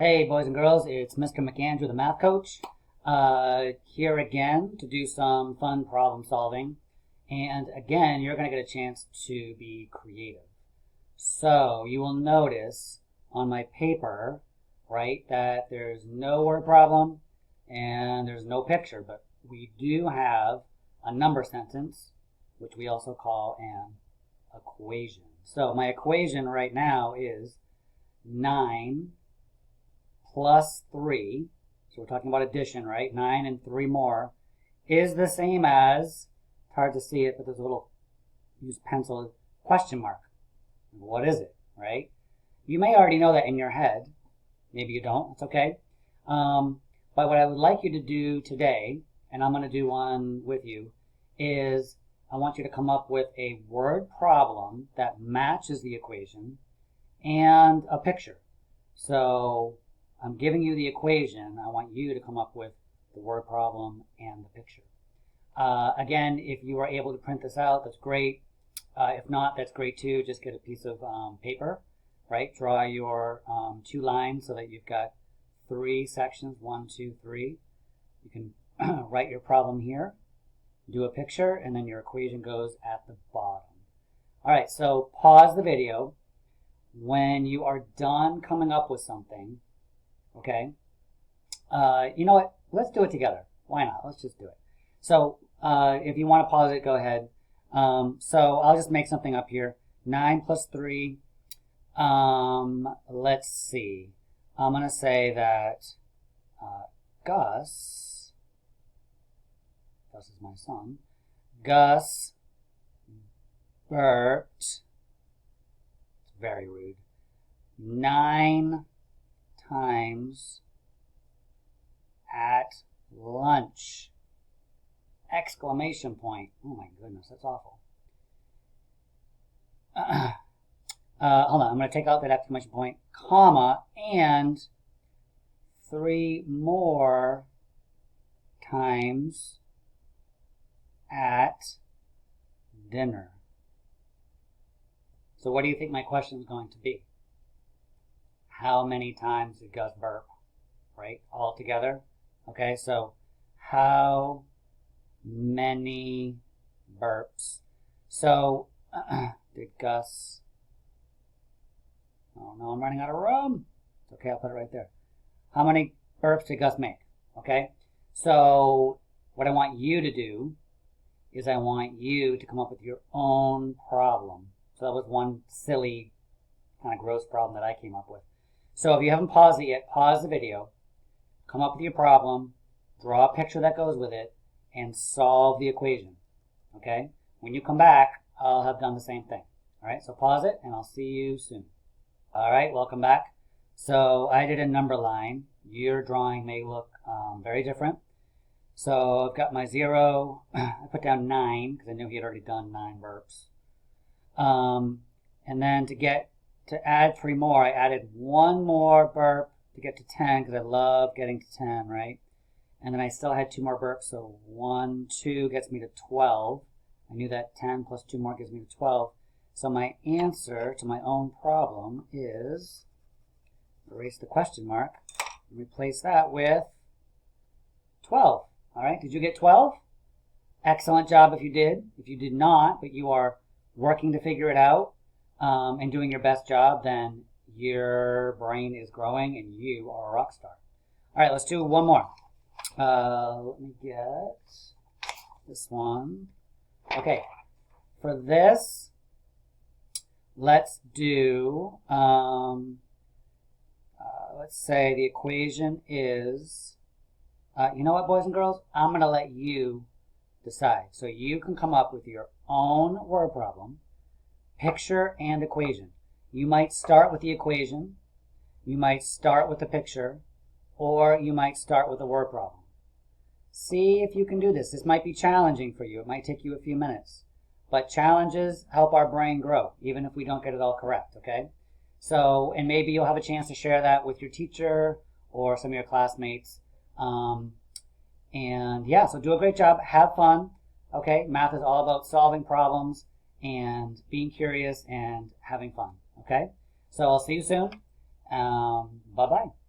Hey boys and girls, it's Mr. McAndrew, the math coach, here again to do some fun problem solving. And again, you're going to get a chance to be creative. So you will notice on my paper, right, that there's no word problem and there's no picture, but we do have a number sentence, which we also call an equation. So my equation right now is 9 plus 3, so we're talking about addition, right? 9 and 3 more is the same as, it's hard to see it, but there's a little, use pencil, question mark. What is it, right? You may already know that in your head. Maybe you don't, it's okay. But what I would like you to do today, and I'm going to do one with you, is I want you to come up with a word problem that matches the equation and a picture. So I'm giving you the equation. I want you to come up with the word problem and the picture. Again, if you are able to print this out, that's great. If not, that's great too. Just get a piece of paper, right? Draw your 2 lines so that you've got 3 sections, 1, 2, 3. You can write your problem here, do a picture, and then your equation goes at the bottom. All right, so pause the video. When you are done coming up with something, okay, you know what, let's do it together. Why not? Let's just do it. So if you want to pause it, go ahead. So I'll just make something up here. 9 plus 3, let's see. I'm going to say that Gus is my son, Gus burped, it's very rude, 9 times at lunch! Exclamation point. Oh my goodness, that's awful. Hold on, I'm going to take out that exclamation point, comma, and 3 more times at dinner. So what do you think my question is going to be? How many times did Gus burp? Right? All together? Okay, so how many burps? So did Gus... Oh no, I'm running out of room. It's okay, I'll put it right there. How many burps did Gus make? Okay, so what I want you to do is I want you to come up with your own problem. So that was one silly, kind of gross problem that I came up with. So if you haven't paused it yet, pause the video, come up with your problem, draw a picture that goes with it, and solve the equation. Okay? When you come back, I'll have done the same thing. All right, so pause it, and I'll see you soon. All right, welcome back. So I did a number line. Your drawing may look very different. So I've got my 0. I put down 9 because I knew he had already done 9 burps. And then to add 3 more, I added 1 more burp to get to 10 because I love getting to 10, right? And then I still had 2 more burps, so 1, 2 gets me to 12. I knew that 10 plus 2 more gives me to 12. So my answer to my own problem is, erase the question mark, and replace that with 12. All right, did you get 12? Excellent job if you did. If you did not, but you are working to figure it out and doing your best job, then your brain is growing and you are a rock star. All right, let's do one more. Let me get this one. Okay, for this, let's do, let's say the equation is, you know what, boys and girls? I'm going to let you decide. So you can come up with your own word problem, picture and equation. You might start with the equation, you might start with the picture, or you might start with the word problem. See if you can do this. This might be challenging for you. It might take you a few minutes. But challenges help our brain grow, even if we don't get it all correct, okay? So, and maybe you'll have a chance to share that with your teacher or some of your classmates. And yeah, so do a great job. Have fun, okay? Math is all about solving problems and being curious and having fun, okay? So I'll see you soon. Bye-bye.